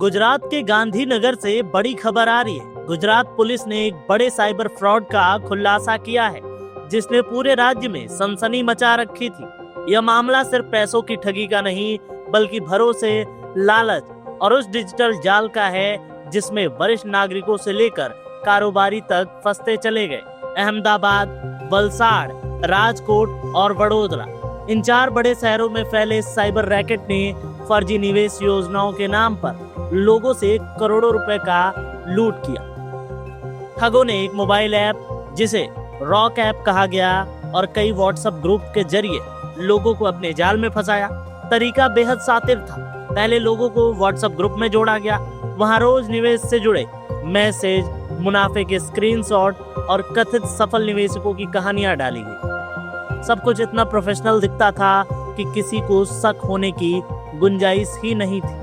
गुजरात के गांधीनगर से बड़ी खबर आ रही है। गुजरात पुलिस ने एक बड़े साइबर फ्रॉड का खुलासा किया है, जिसने पूरे राज्य में सनसनी मचा रखी थी। यह मामला सिर्फ पैसों की ठगी का नहीं, बल्कि भरोसे, लालच और उस डिजिटल जाल का है जिसमें वरिष्ठ नागरिकों से लेकर कारोबारी तक फंसते चले गए। अहमदाबाद, वलसाड़, राजकोट और वडोदरा, इन 4 बड़े शहरों में फैले इस साइबर रैकेट ने फर्जी निवेश योजनाओं के नाम पर लोगों से करोड़ों रुपए का लूट किया। ठगों ने एक मोबाइल ऐप, जिसे रॉक ऐप कहा गया, और कई व्हाट्सएप ग्रुप के जरिए लोगों को अपने जाल में फंसाया। तरीका बेहद शातिर था। पहले लोगों को व्हाट्सएप ग्रुप में जोड़ा गया, वहां रोज निवेश से जुड़े मैसेज, मुनाफे के स्क्रीनशॉट और कथित सफल निवेशकों की कहानियां डाली गई। सब कुछ इतना प्रोफेशनल दिखता था कि किसी को शक होने की गुंजाइश ही नहीं थी।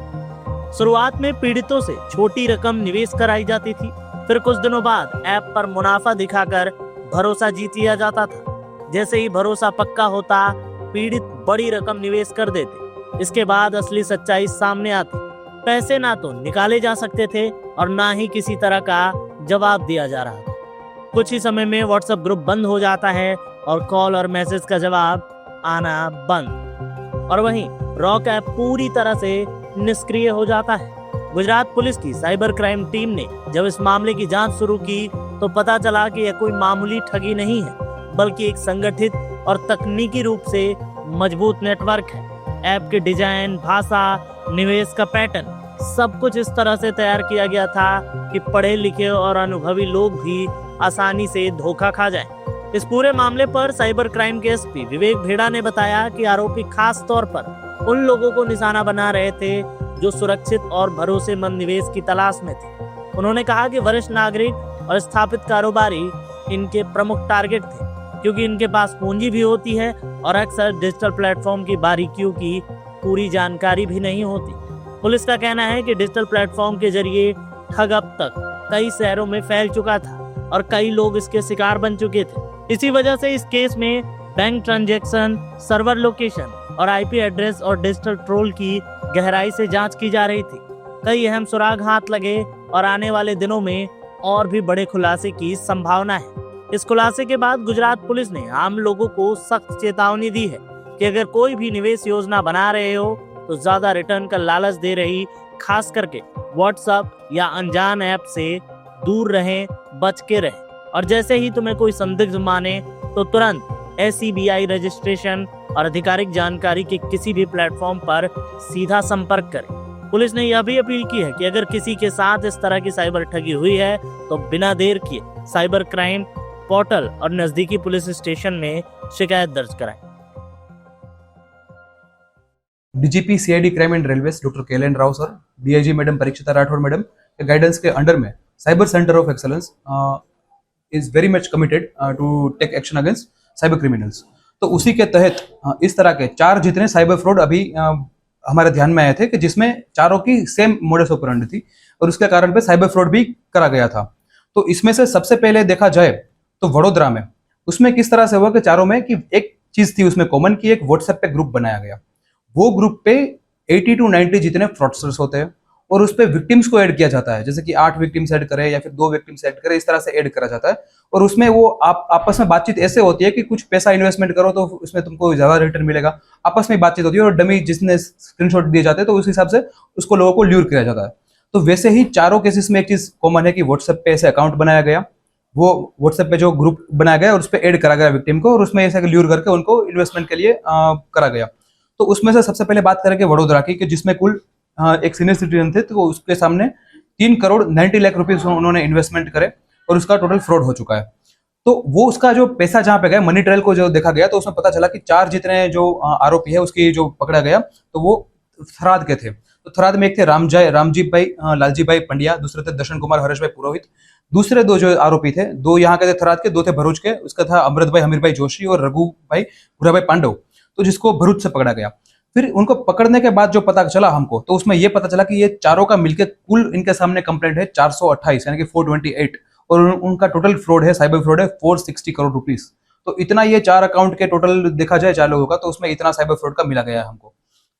शुरुआत में पीड़ितों से छोटी रकम निवेश कराई जाती थी, फिर कुछ दिनों बाद ऐप पर मुनाफा दिखाकर भरोसा जीत लिया जाता था। जैसे ही भरोसा पक्का होता, पीड़ित बड़ी रकम निवेश कर देते। इसके बाद असली सच्चाई सामने आती। पैसे ना तो निकाले जा सकते थे और ना ही किसी तरह का जवाब दिया जा रहा था। कुछ ही समय में व्हाट्सएप ग्रुप बंद हो जाता है और कॉल और मैसेज का जवाब आना बंद, और वहीं रॉक ऐप पूरी तरह से निष्क्रिय हो जाता है। गुजरात पुलिस की साइबर क्राइम टीम ने जब इस मामले की जांच शुरू की तो पता चला कि यह कोई मामूली ठगी नहीं है, बल्कि एक संगठित और तकनीकी रूप से मजबूत नेटवर्क है। ऐप के डिजाइन, भाषा, निवेश का पैटर्न, सब कुछ इस तरह से तैयार किया गया था कि पढ़े लिखे और अनुभवी लोग भी आसानी से धोखा खा जाएं। इस पूरे मामले पर साइबर क्राइम के एसपी विवेक भेड़ा ने बताया कि आरोपी खास तौर पर उन लोगों को निशाना बना रहे थे जो सुरक्षित और भरोसेमंद निवेश की तलाश में थे। उन्होंने कहा कि वरिष्ठ नागरिक और स्थापित कारोबारी इनके प्रमुख टारगेट थे, क्योंकि इनके पास पूंजी भी होती है और अक्सर डिजिटल प्लेटफॉर्म की बारीकियों की पूरी जानकारी भी नहीं होती। पुलिस का कहना है कि डिजिटल प्लेटफॉर्म के जरिए ठग अब तक कई शहरों में फैल चुका था और कई लोग इसके शिकार बन चुके थे। इसी वजह से इस केस में बैंक ट्रांजैक्शन, सर्वर लोकेशन और आईपी एड्रेस और डिजिटल ट्रोल की गहराई से जांच की जा रही थी। कई अहम सुराग हाथ लगे और आने वाले दिनों में और भी बड़े खुलासे की संभावना है। इस खुलासे के बाद गुजरात पुलिस ने आम लोगों को सख्त चेतावनी दी है कि अगर कोई भी निवेश योजना बना रहे हो तो ज्यादा रिटर्न का लालच दे रही, खास करके व्हाट्सएप या अनजान ऐप से दूर रहें, बच के रहें। और जैसे ही तुम्हें कोई संदिग्ध माने तो तुरंत SEBI रजिस्ट्रेशन और आधिकारिक जानकारी के किसी भी प्लेटफॉर्म पर सीधा संपर्क करें। पुलिस ने यह भी अपील की है कि अगर किसी के साथ इस तरह की साइबर ठगी हुई है तो बिना देर किए साइबर क्राइम पोर्टल और नजदीकी पुलिस स्टेशन में शिकायत दर्ज कराएं। DGP CID crime and railways doctor KLN Rao sir, DIG madam Parikshita Rathore madam के गाइडेंस के अंडर में cyber centre of excellence is very much committed to take action against cyber criminals. तो उसी के तहत इस तरह के 4 जितने साइबर फ्रॉड अभी हमारे ध्यान में आए थे कि जिसमें चारों की सेम मोडस ऑपरेंडी थी और उसके कारण पे साइबर फ्रॉड भी करा गया था। तो इसमें से सबसे पहले देखा जाए तो वडोदरा में उसमें किस तरह से हुआ कि चारों में कि एक चीज थी उसमें कॉमन की, एक व्हाट्सएप पे ग्रुप बनाया गया। वो ग्रुप पे 80 to 90 जितने फ्रॉडस्टर्स होते हैं और उस पे विक्टिम्स को ऐड किया जाता है, जैसे कि 8 विक्टिम्स ऐड करे या फिर 2 विक्टिम्स ऐड करे, इस तरह से ऐड करा जाता है। और उसमें वो आपस में बातचीत ऐसे होती है कि कुछ पैसा इन्वेस्टमेंट करो तो उसमें तुमको ज्यादा रिटर्न मिलेगा। आपस में बातचीत होती है और डमी जिसने स्क्रीनशॉट दिए जाते हैं तो उस हिसाब से उसको लोगों को ल्यूर किया जाता है। तो वैसे ही चारों केसेस में एक चीज कॉमन है कि व्हाट्सएप पे ऐसे अकाउंट बनाया गया, वो व्हाट्सएप पे जो ग्रुप बनाया गया और उस पर ऐड करा गया विक्टिम को और उसमें ऐसे ल्यूर करके उनको इन्वेस्टमेंट के लिए करा गया। तो उसमें से सबसे पहले बात करेंगे वडोदरा की, कि जिसमें कुल एक सीनियर सिटीजन थे, तो उसके सामने 3 करोड़ 90 लाख रुपए उन्होंने इन्वेस्टमेंट करे और उसका टोटल फ्रॉड हो चुका है। तो वो उसका जो पैसा जहां पे गया, मनी ट्रेल को जो देखा गया तो उसमें पता चला कि 4 जितने जो आरोपी है उसकी जो पकड़ा गया तो वो थराद के थे। तो थराद में एक थे रामजी भाई लालजी भाई पंड्या, दूसरे थे दर्शन कुमार हरेश भाई पुरोहित। दूसरे 2 जो आरोपी थे, 2 यहाँ के थे थराद के, 2 थे भरूच के। उसका था अमृत भाई हमीर भाई जोशी और रघु भाई भूरा भाई पांडव, तो जिसको भरूच से पकड़ा गया। फिर उनको पकड़ने के बाद जो पता चला हमको, तो उसमें यह पता चला कि ये चारों का मिलकर कुल इनके सामने कंप्लेंट है 428 यानी कि 428 और उनका टोटल फ्रॉड है, साइबर फ्रॉड है 460 करोड़ रुपीस। तो इतना ये 4 अकाउंट के टोटल देखा जाए 4 लोगों का, तो उसमें इतना साइबर फ्रॉड का मिला गया है हमको।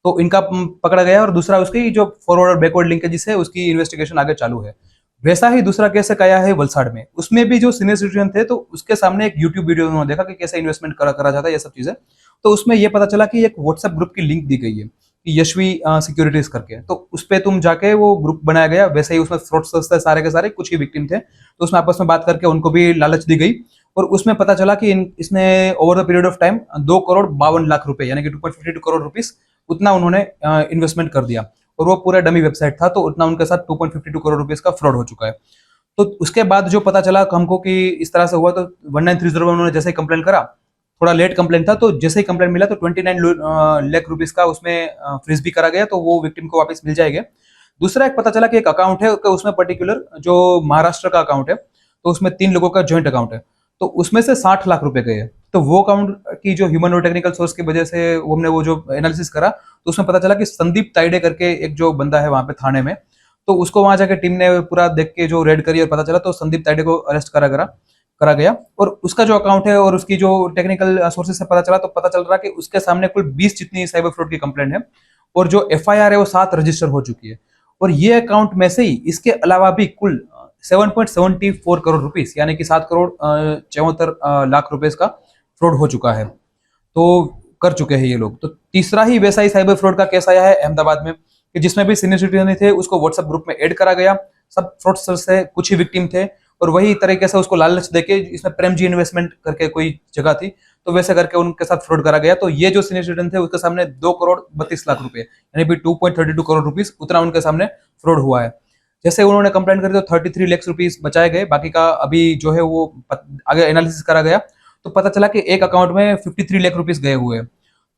तो इनका पकड़ा गया और दूसरा उसकी जो फॉरवर्ड और बैकवर्ड लिंकेजेस है उसकी इन्वेस्टिगेशन आगे चालू है। वैसा ही दूसरा केस एक आया है वलसाड़ में, उसमें भी जो सीनियर सिटीजन थे तो उसके सामने एक यूट्यूब वीडियो उन्होंने देखा कि कैसे इन्वेस्टमेंट करा जाता है ये सब चीजें। तो उसमें ये पता चला कि एक व्हाट्सएप ग्रुप की लिंक दी गई है कि यशवी सिक्योरिटीज करके, तो उस पर तुम जाके वो ग्रुप बनाया गया। वैसे ही उसमें फ्रॉड्स थे सारे के सारे, कुछ ही विक्टिम थे, तो उसमें आपस में बात करके उनको भी लालच दी गई। और उसमें पता चला कि इसने over the period of time 2 crore 52 lakh रुपए यानी कि 2.52 करोड़ रुपीस उतना उन्होंने इन्वेस्टमेंट कर दिया। और वो पूरा डमी वेबसाइट था, तो उतना उनके साथ 2.52 करोड़ रुपीस का फ्रॉड हो चुका है। तो उसके बाद जो पता चला हमको कि इस तरह से हुआ, तो 1930 में उन्होंने जैसे ही कंप्लेन करा, थोड़ा लेट कंप्लेन था, तो जैसे ही कंप्लेन मिला तो 29 लाख रुपीस का उसमें फ्रीज भी करा गया, तो वो विक्टिम को वापस मिल जाएगा। दूसरा एक पता चला कि एक अकाउंट है कि उसमें पर्टिकुलर जो महाराष्ट्र का अकाउंट है, तो उसमें 3 लोगों का ज्वाइंट अकाउंट है, तो उसमें से 60 लाख रुपए गए। तो वो अकाउंट की जो ह्यूमन और टेक्निकल सोर्स की वजह से वो हमने वो जो एनालिसिस करा, तो उसमें पता चला कि संदीप ताइडे करके एक जो बंदा है वहां पे थाने में, तो उसको वहां जाके टीम ने पूरा देख के जो रेड करी और पता चला, तो संदीप ताइडे को अरेस्ट करा गया। और उसका जो अकाउंट है और उसकी जो टेक्निकल सोर्सेज से पता चला, तो पता चल रहा कि उसके सामने कुल 20 जितनी साइबर फ्रॉड की कंप्लेंट है, और जो एफआईआर है वो 7 रजिस्टर हो चुकी है। और ये अकाउंट में से ही इसके अलावा भी कुल 7.74 करोड़ रुपीस यानी कि 7 करोड़ 74 लाख रुपए का फ्रॉड हो चुका है, तो कर चुके हैं ये लोग। तो तीसरा ही वैसा ही साइबर फ्रॉड का केस आया है अहमदाबाद में, कि जिसमें भी सीनियर सिटीजन थे, उसको व्हाट्सएप ग्रुप में ऐड करा गया। सब फ्रॉडस्टर्स से कुछ ही विक्टिम थे, और वही तरीके से उसको लालच देके, इसमें प्रेम जी इन्वेस्टमेंट करके कोई जगह थी, तो वैसे करके उनके साथ फ्रॉड करा गया। तो ये जो सीनियर सिटीजन थे उसके सामने 2 करोड़ 32 लाख रुपए यानी कि 2.32 करोड़ रुपीस उतना उनके सामने फ्रॉड हुआ है। जैसे उन्होंने कंप्लेंट करी तो 33 लाख रुपीस बचाए गए, बाकी का अभी जो है वो आगे एनालिसिस करा गया, तो पता चला कि एक अकाउंट में 53 लाख रुपीस गए हुए हैं।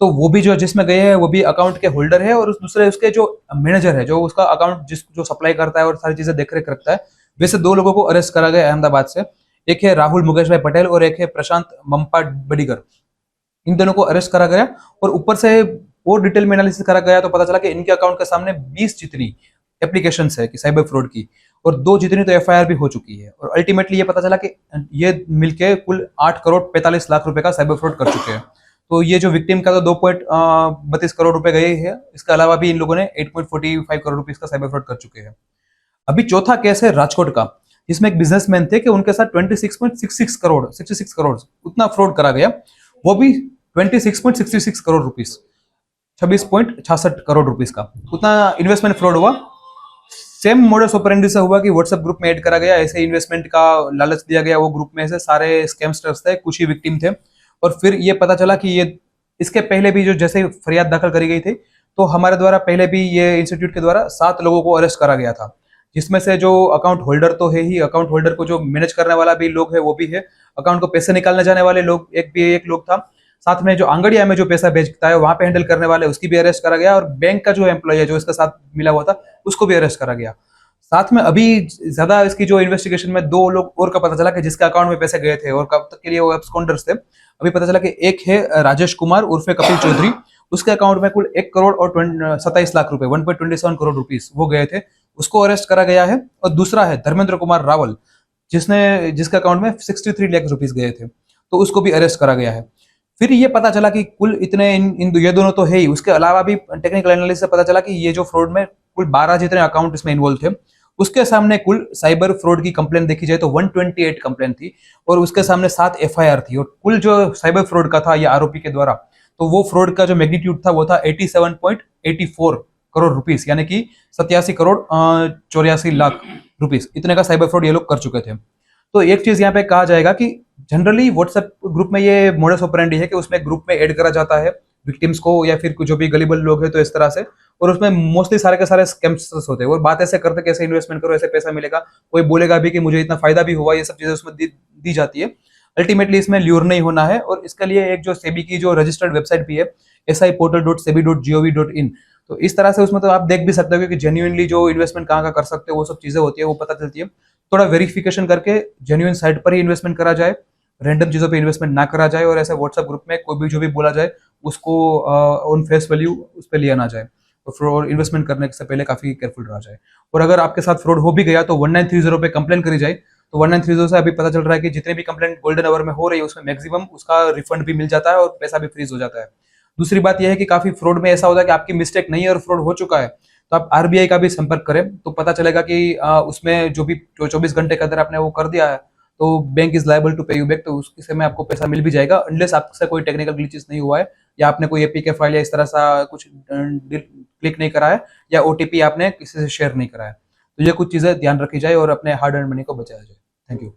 तो वो भी जो जिसमें गए हैं वो भी अकाउंट के होल्डर है, और उस दूसरे उसके जो मैनेजर है, जो उसका अकाउंट जो सप्लाई करता है और सारी चीजें देख रेख रखता है, वैसे 2 लोगों को अरेस्ट करा गया अहमदाबाद से। एक है राहुल मुकेश भाई पटेल और एक है प्रशांत मम्पा बडीगर। इन दोनों को अरेस्ट करा गया, और ऊपर से और डिटेल में एनालिसिस करा गया, तो पता चला कि इनके अकाउंट के सामने 20 जितनी एप्लीकेशन है कि साइबर फ्रॉड की, और 2 जितनी तो एफआईआर भी हो चुकी है। और अल्टीमेटली ये पता चला कि ये मिलके कुल 8 करोड़ 45 लाख रुपए का साइबर फ्रॉड कर चुके हैं। तो ये जो विक्टिम का तो 2.32 करोड़ रुपए गए हैं, इसके अलावा भी इन लोगों ने 8.45 करोड़ रुपीस का साइबर फ्रॉड कर चुके हैं। अभी चौथा केस है राजकोट का, जिसमें एक बिजनेसमैन थे कि उनके साथ 66 करोड़ उतना फ्रॉड करा गया, वो भी 26.66 करोड़ रुपीस 26.66 करोड़ रुपीस का उतना इन्वेस्टमेंट फ्रॉड हुआ। सेम मोडस ऑपरेंडी से हुआ कि व्हाट्सएप ग्रुप में ऐड करा गया, ऐसे इन्वेस्टमेंट का लालच दिया गया। वो ग्रुप में से सारे स्कैमस्टर्स थे, कुछ ही विक्टिम थे। और फिर ये पता चला कि ये इसके पहले भी जो जैसे फरियाद दाखिल करी गई थी, तो हमारे द्वारा पहले भी ये इंस्टीट्यूट के द्वारा 7 लोगों को अरेस्ट करा गया था, जिसमें से जो अकाउंट होल्डर तो है ही, अकाउंट होल्डर को जो मैनेज करने वाला भी लोग है वो भी है, अकाउंट को पैसे निकालने जाने वाले लोग एक लोग था, साथ में जो आंगड़िया में जो पैसा भेजता है वहां पे हैंडल करने वाले उसकी भी अरेस्ट करा गया, और बैंक का जो एम्प्लॉय है जो इसके साथ मिला हुआ था उसको भी अरेस्ट करा गया। साथ में अभी ज्यादा इसकी जो इन्वेस्टिगेशन में 2 लोग और का पता चला कि जिसके अकाउंट में पैसे गए थे और कब तक के लिए वो एब्सकॉन्डर्स थे। अभी पता चला कि एक है राजेश कुमार उर्फे कपिल चौधरी, उसके अकाउंट में कुल 1 करोड़ और 27 लाख रुपए 1.27 करोड़ रुपीस वो गए थे, उसको अरेस्ट करा गया है। और दूसरा है धर्मेंद्र कुमार रावल, जिसके अकाउंट में 63 लाख रुपीस गए थे, तो उसको भी अरेस्ट करा गया है। फिर ये पता चला कि कुल इतने ये दोनों तो है ही, उसके अलावा भी टेक्निकल एनालिसिस से पता चला कि ये जो फ्रॉड में कुल 12 जितने अकाउंट इसमें इन्वॉल्व थे, उसके सामने कुल साइबर फ्रॉड की कंप्लेन देखी जाए तो 128 कंप्लेन थी, और उसके सामने 7 एफआईआर थी। और कुल जो साइबर फ्रॉड का था ये आरोपी के द्वारा, तो वो फ्रॉड का जो मैग्नीट्यूड था वो था 87.84 करोड़ रुपीस यानी कि 87 करोड़ 84 लाख रुपीस इतने का साइबर फ्रॉड ये लोग कर चुके थे। तो एक चीज यहाँ पे कहा जाएगा कि जनरली व्हाट्सएप ग्रुप में ये मोडस ऑपरेंडी है कि उसमें ग्रुप में ऐड करा जाता है विक्टिम्स को या फिर जो भी गलीबल लोग हैं तो इस तरह से, और उसमें मोस्टली सारे के सारे स्कैम्स होते हैं। और बात ऐसे करते कैसे इन्वेस्टमेंट करो, ऐसे पैसा मिलेगा, कोई बोलेगा भी कि मुझे इतना फायदा भी हुआ, ये सब चीजें उसमें दी जाती है। अल्टीमेटली इसमें ल्यूर नहीं होना है, और इसके लिए एक जो सेबी की जो रजिस्टर्ड वेबसाइट भी है siportal.sebi.gov.in, तो इस तरह से उसमें तो आप देख भी सकते हो कि जेन्युइनली जो इन्वेस्टमेंट कहाँ का कर सकते हो वो सब चीजें होती है, वो पता चलती है। थोड़ा वेरिफिकेशन करके जेन्युइन साइट पर ही इन्वेस्टमेंट करा जाए, रैंडम चीजों पे इन्वेस्टमेंट ना करा जाए, और ऐसे व्हाट्सएप ग्रुप में कोई भी जो भी बोला जाए उसको ऑन फेस वैल्यू उस पर लिया ना जाए, और इन्वेस्टमेंट करने से पहले काफी केयरफुल रहा जाए। और अगर आपके साथ फ्रॉड हो भी गया तो 1930 पे कंप्लेन करी जाए। तो 1930 से अभी पता चल रहा है कि जितने भी कंप्लेंट गोल्डन आवर में हो रही है उसमें मैक्सिमम उसका रिफंड भी मिल जाता है और पैसा भी फ्रीज हो जाता है। दूसरी बात यह है कि काफी फ्रॉड में ऐसा होता है कि आपकी मिस्टेक नहीं है और फ्रॉड हो चुका है, तो आप आरबीआई का भी संपर्क करें, तो पता चलेगा कि उसमें जो भी 24 घंटे के अंदर आपने वो कर दिया है, तो बैंक इज लायबल टू पे यू बैक, तो उसके समय आपको पैसा मिल भी जाएगा, अनलेस आपसे कोई टेक्निकल ग्लिचेस नहीं हुआ है, या आपने कोई एपीके फाइल या इस तरह सा कुछ क्लिक नहीं करा है, या ओटीपी आपने किसी से शेयर नहीं करा है। तो ये कुछ चीजें ध्यान रखी जाए और अपने हार्ड अर्न मनी को बचाया जाए। Thank you.